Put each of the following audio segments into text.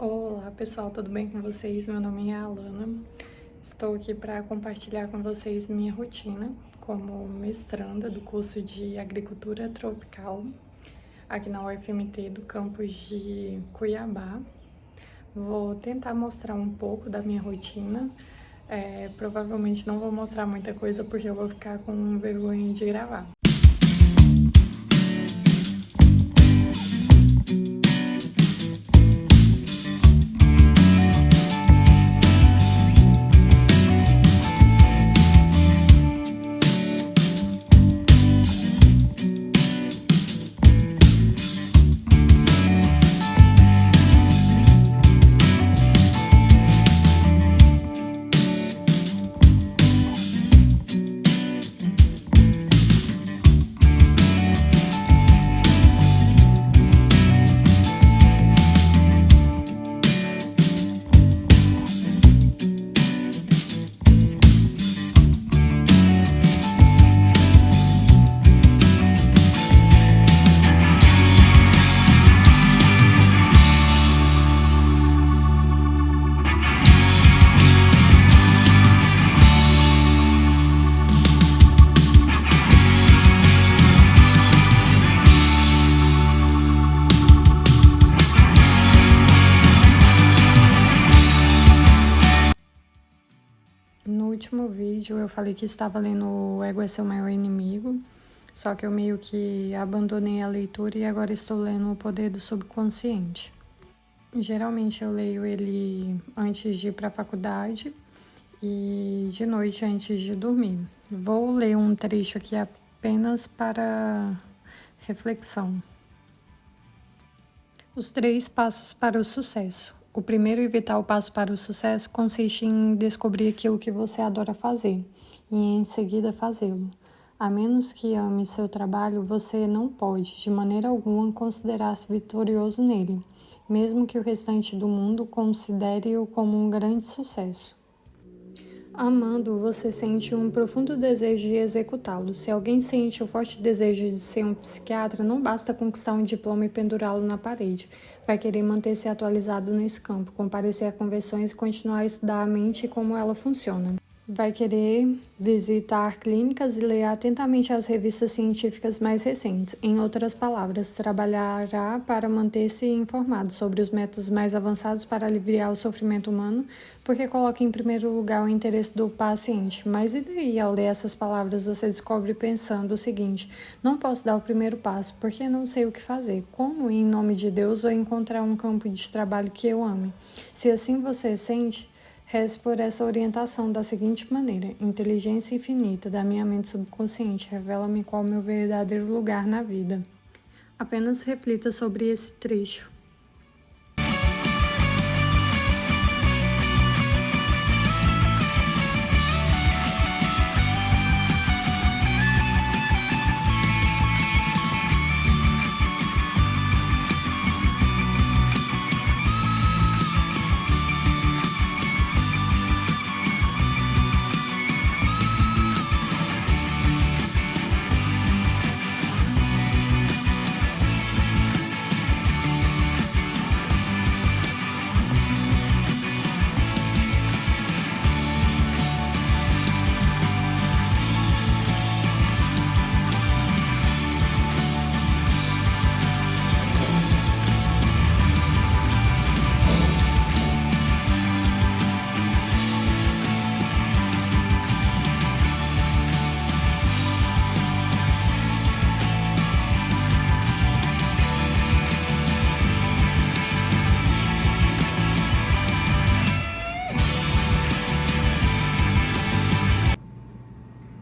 Olá pessoal, tudo bem com vocês? Meu nome é Alana. Estou aqui para compartilhar com vocês minha rotina como mestranda do curso de Agricultura Tropical aqui na UFMT do campus de Cuiabá. Vou tentar mostrar um pouco da minha rotina. Provavelmente não vou mostrar muita coisa porque eu vou ficar com vergonha de gravar. No último vídeo eu falei que estava lendo O Ego é Seu Maior Inimigo, só que eu meio que abandonei a leitura e agora estou lendo O Poder do Subconsciente. Geralmente eu leio ele antes de ir para a faculdade e de noite antes de dormir. Vou ler um trecho aqui apenas para reflexão. Os 3 passos para o sucesso. O primeiro e vital passo para o sucesso consiste em descobrir aquilo que você adora fazer e em seguida fazê-lo. A menos que ame seu trabalho, você não pode, de maneira alguma, considerar-se vitorioso nele, mesmo que o restante do mundo considere-o como um grande sucesso. Amando, você sente um profundo desejo de executá-lo. Se alguém sente o forte desejo de ser um psiquiatra, não basta conquistar um diploma e pendurá-lo na parede. Vai querer manter-se atualizado nesse campo, comparecer a convenções e continuar a estudar a mente e como ela funciona. Vai querer visitar clínicas e ler atentamente as revistas científicas mais recentes. Em outras palavras, trabalhará para manter-se informado sobre os métodos mais avançados para aliviar o sofrimento humano, porque coloca em primeiro lugar o interesse do paciente. Mas e daí, ao ler essas palavras, você descobre pensando o seguinte: não posso dar o primeiro passo, porque não sei o que fazer. Como, em nome de Deus, vou encontrar um campo de trabalho que eu ame? Se assim você sente, reze por essa orientação da seguinte maneira: inteligência infinita da minha mente subconsciente, revela-me qual é o meu verdadeiro lugar na vida. Apenas reflita sobre esse trecho.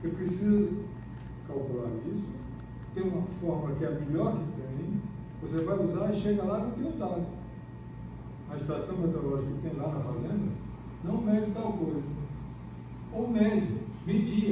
Você precisa calcular isso, tem uma forma que é a melhor que tem, você vai usar e chega lá com aquele dado. A estação meteorológica que tem lá na fazenda não mede tal coisa. Ou mede, media.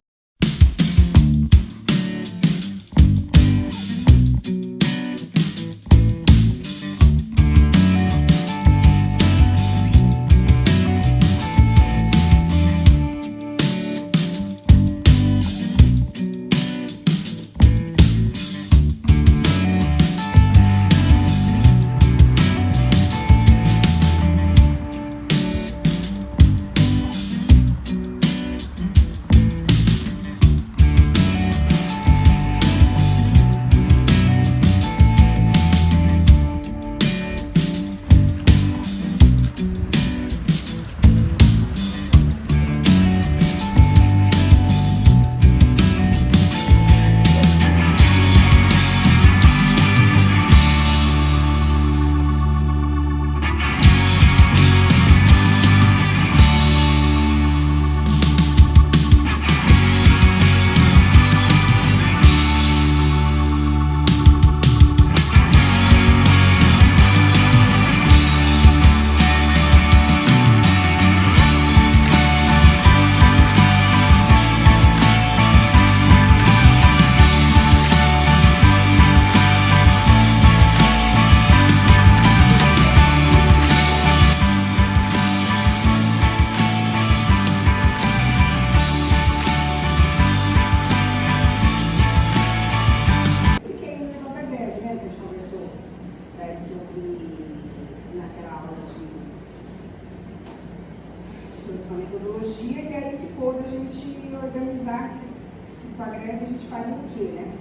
introdução à metodologia, e aí ficou da gente organizar se com a greve a gente faria o quê, né?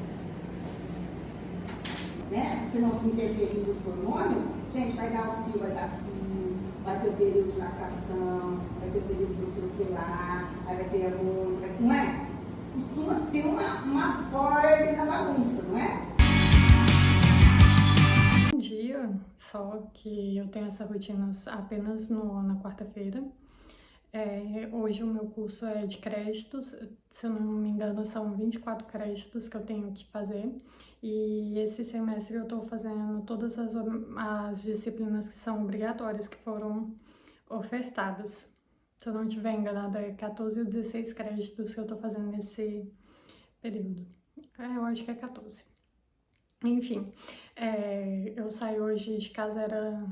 Se você não interferir muito com o hormônio, gente, vai dar o cio, vai dar cio, vai ter o período de lactação, vai ter o período de não sei o que lá, aí vai ter a outra, não é? Costuma ter uma ordem na bagunça, não é? Um dia só que eu tenho essa rotina apenas na quarta-feira. Hoje o meu curso é de créditos, se eu não me engano são 24 créditos que eu tenho que fazer, e esse semestre eu estou fazendo todas as disciplinas que são obrigatórias, que foram ofertadas. Se eu não estiver enganada, é 14 ou 16 créditos que eu estou fazendo nesse período. Eu acho que é 14. Enfim, eu saí hoje de casa, era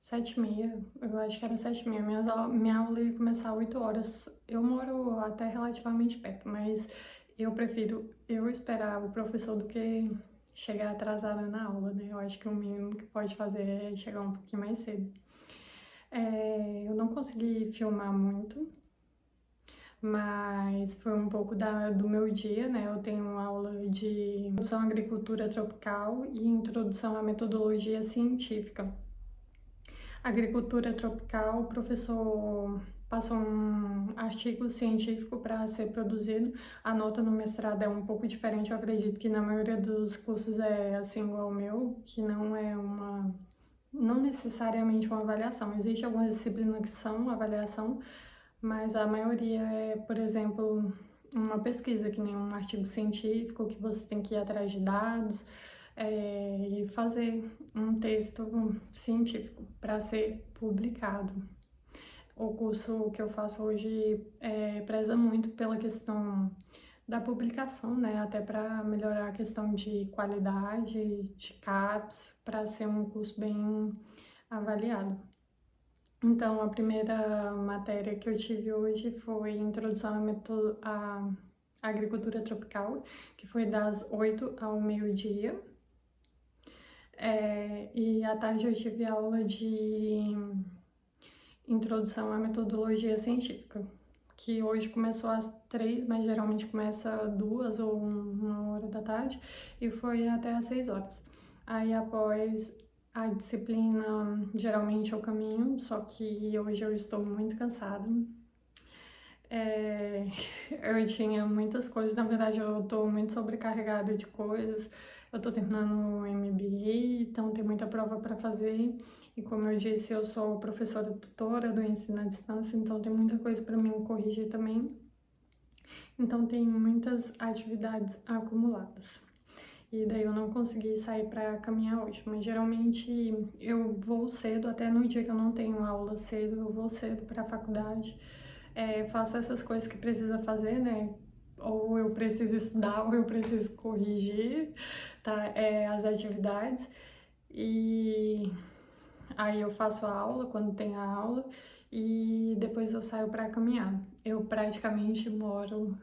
7h30, eu acho que era 7h30. Minha aula ia começar às 8 horas. Eu moro até relativamente perto, mas eu prefiro esperar o professor do que chegar atrasada na aula, né? Eu acho que o mínimo que pode fazer é chegar um pouquinho mais cedo. Eu não consegui filmar muito, mas foi um pouco do meu dia, né? Eu tenho uma aula de introdução à agricultura tropical e introdução à metodologia científica. Agricultura tropical, o professor passou um artigo científico para ser produzido. A nota no mestrado é um pouco diferente, eu acredito que na maioria dos cursos é assim igual ao meu, que não necessariamente uma avaliação. Existem algumas disciplinas que são avaliação, mas a maioria é, por exemplo, uma pesquisa, que nem um artigo científico, que você tem que ir atrás de dados e fazer um texto científico para ser publicado. O curso que eu faço hoje preza muito pela questão da publicação, né? Até para melhorar a questão de qualidade, de CAPES, para ser um curso bem avaliado. Então, a primeira matéria que eu tive hoje foi Introdução à Agricultura Tropical, que foi das 8 ao meio-dia. E à tarde eu tive aula de Introdução à Metodologia Científica, que hoje começou às 3, mas geralmente começa às 2 ou 1 hora da tarde, e foi até às 6 horas. Aí após a disciplina, geralmente eu caminho, só que hoje eu estou muito cansada. Eu tinha muitas coisas, na verdade eu estou muito sobrecarregada de coisas. Eu estou terminando o MBA, então tem muita prova para fazer. E como eu disse, eu sou professora tutora do ensino à distância, então tem muita coisa para mim corrigir também. Então tem muitas atividades acumuladas. E daí eu não consegui sair para caminhar hoje, mas geralmente eu vou cedo, até no dia que eu não tenho aula cedo, eu vou cedo para a faculdade, faço essas coisas que precisa fazer, né? Ou eu preciso estudar, ou eu preciso corrigir, tá? As atividades. E aí eu faço a aula quando tem a aula e depois eu saio para caminhar. Eu praticamente moro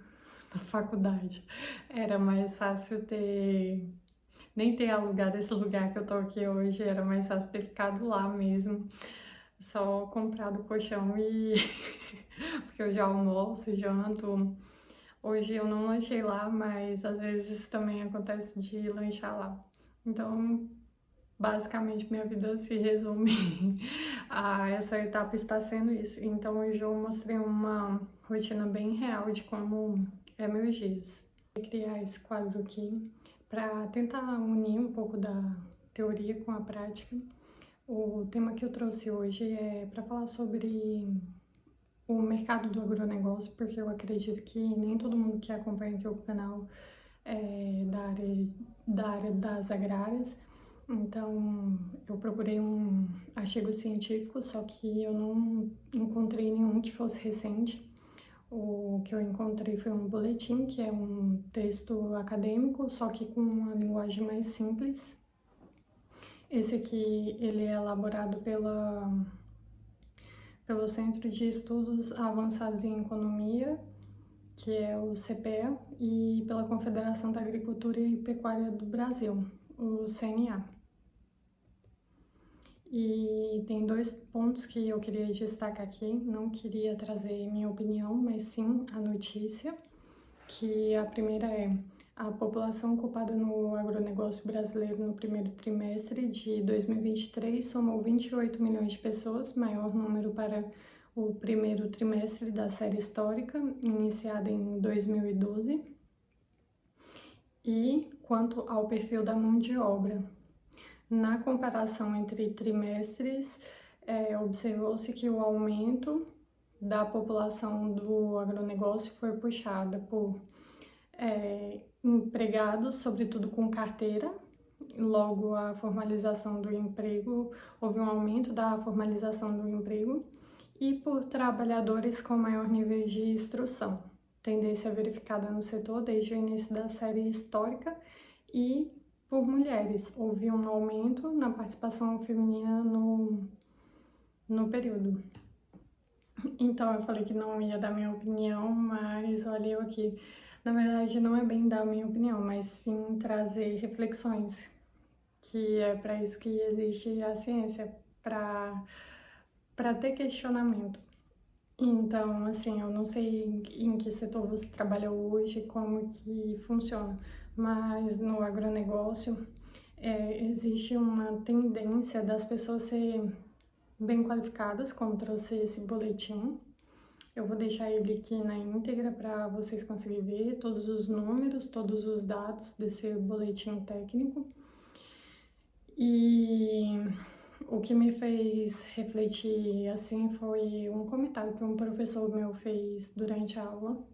na faculdade. Era mais fácil nem ter alugado esse lugar que eu tô aqui hoje, era mais fácil ter ficado lá mesmo, só comprado o colchão e porque eu já almoço, janto. Hoje eu não lanchei lá, mas às vezes também acontece de lanchar lá. Então, basicamente minha vida se resume a essa etapa, está sendo isso. Então hoje eu mostrei uma rotina bem real de como é meus dias. Vou criar esse quadro aqui para tentar unir um pouco da teoria com a prática. O tema que eu trouxe hoje é para falar sobre o mercado do agronegócio, porque eu acredito que nem todo mundo que acompanha aqui o canal é da área das agrárias. Então, eu procurei um artigo científico, só que eu não encontrei nenhum que fosse recente. O que eu encontrei foi um boletim, que é um texto acadêmico, só que com uma linguagem mais simples. Esse aqui, ele é elaborado pelo Centro de Estudos Avançados em Economia, que é o CPEA, e pela Confederação da Agricultura e Pecuária do Brasil, o CNA. E tem 2 pontos que eu queria destacar aqui. Não queria trazer minha opinião, mas sim a notícia, que a primeira é: a população ocupada no agronegócio brasileiro no primeiro trimestre de 2023 somou 28 milhões de pessoas, maior número para o primeiro trimestre da série histórica, iniciada em 2012. E quanto ao perfil da mão de obra, na comparação entre trimestres, observou-se que o aumento da população do agronegócio foi puxada por empregados, sobretudo com carteira. Logo, a formalização do emprego, houve um aumento da formalização do emprego, e por trabalhadores com maior nível de instrução, tendência verificada no setor desde o início da série histórica, e por mulheres, houve um aumento na participação feminina no período. Então, eu falei que não ia dar minha opinião, mas olha eu aqui. Na verdade, não é bem dar minha opinião, mas sim trazer reflexões, que é para isso que existe a ciência, para ter questionamento. Então, assim, eu não sei em que setor você trabalha hoje, como que funciona, mas no agronegócio existe uma tendência das pessoas serem bem qualificadas, como trouxe esse boletim. Eu vou deixar ele aqui na íntegra para vocês conseguirem ver todos os números, todos os dados desse boletim técnico. E o que me fez refletir assim foi um comentário que um professor meu fez durante a aula.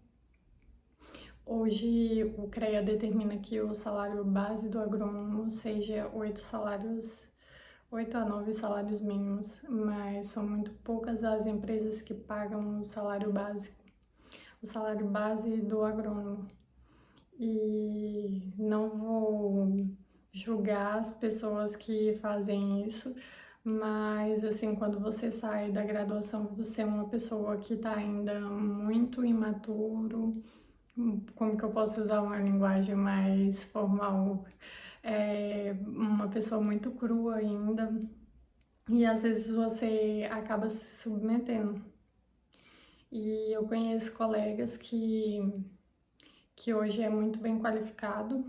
Hoje o CREA determina que o salário base do agrônomo seja 8 a 9 salários mínimos, mas são muito poucas as empresas que pagam o salário base do agrônomo. E não vou julgar as pessoas que fazem isso, mas assim, quando você sai da graduação, você é uma pessoa que está ainda muito imaturo. Como que eu posso usar uma linguagem mais formal? Uma pessoa muito crua ainda, e às vezes você acaba se submetendo. E eu conheço colegas que hoje é muito bem qualificado,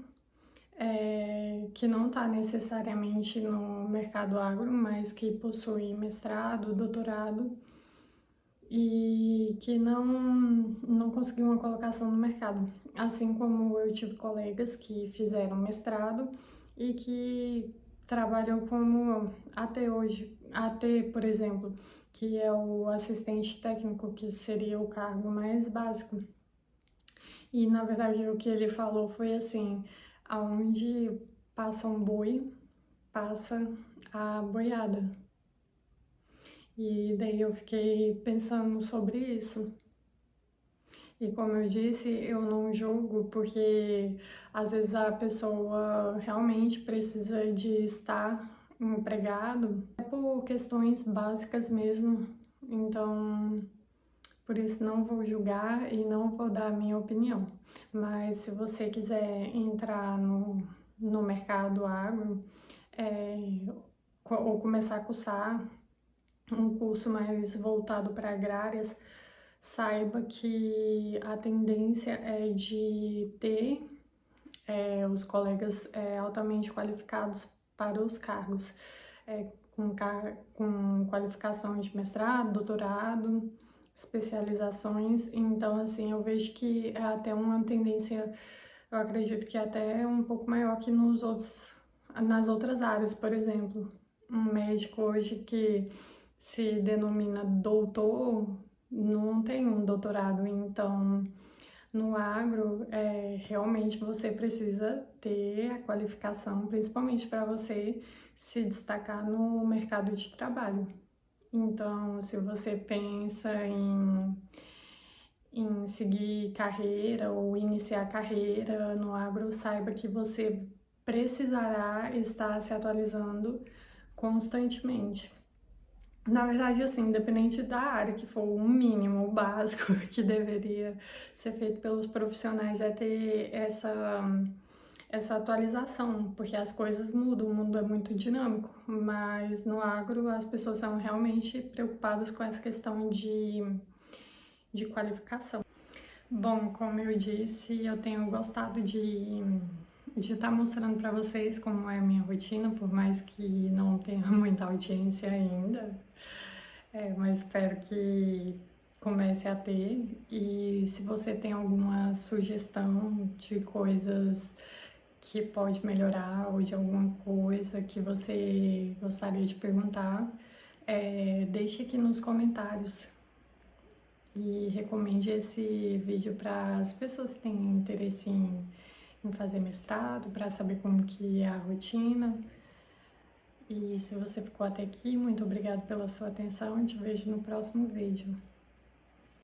que não está necessariamente no mercado agro, mas que possui mestrado, doutorado, e que não conseguiu uma colocação no mercado. Assim como eu tive colegas que fizeram mestrado e que trabalham como até hoje, por exemplo, que é o assistente técnico, que seria o cargo mais básico. E na verdade o que ele falou foi assim: aonde passa um boi, passa a boiada. E daí eu fiquei pensando sobre isso. E como eu disse, eu não julgo, porque às vezes a pessoa realmente precisa de estar empregado por questões básicas mesmo. Então, por isso não vou julgar e não vou dar a minha opinião. Mas se você quiser entrar no mercado agro, ou começar a cursar um curso mais voltado para agrárias, saiba que a tendência é de ter os colegas altamente qualificados para os cargos, com qualificações de mestrado, doutorado, especializações. Então, assim, eu vejo que é até uma tendência, eu acredito que é até um pouco maior que nas outras áreas. Por exemplo, um médico hoje que se denomina doutor não tem um doutorado. Então, no agro, realmente você precisa ter a qualificação, principalmente para você se destacar no mercado de trabalho. Então, se você pensa em seguir carreira ou iniciar carreira no agro, saiba que você precisará estar se atualizando constantemente. Na verdade, assim, independente da área que for, o mínimo, o básico que deveria ser feito pelos profissionais é ter essa atualização, porque as coisas mudam, o mundo é muito dinâmico, mas no agro as pessoas são realmente preocupadas com essa questão de qualificação. Bom, como eu disse, eu tenho gostado de estar mostrando para vocês como é a minha rotina, por mais que não tenha muita audiência ainda, mas espero que comece a ter. E se você tem alguma sugestão de coisas que pode melhorar ou de alguma coisa que você gostaria de perguntar, deixe aqui nos comentários e recomende esse vídeo para as pessoas que têm interesse em fazer mestrado, para saber como que é a rotina. E se você ficou até aqui, muito obrigada pela sua atenção e te vejo no próximo vídeo.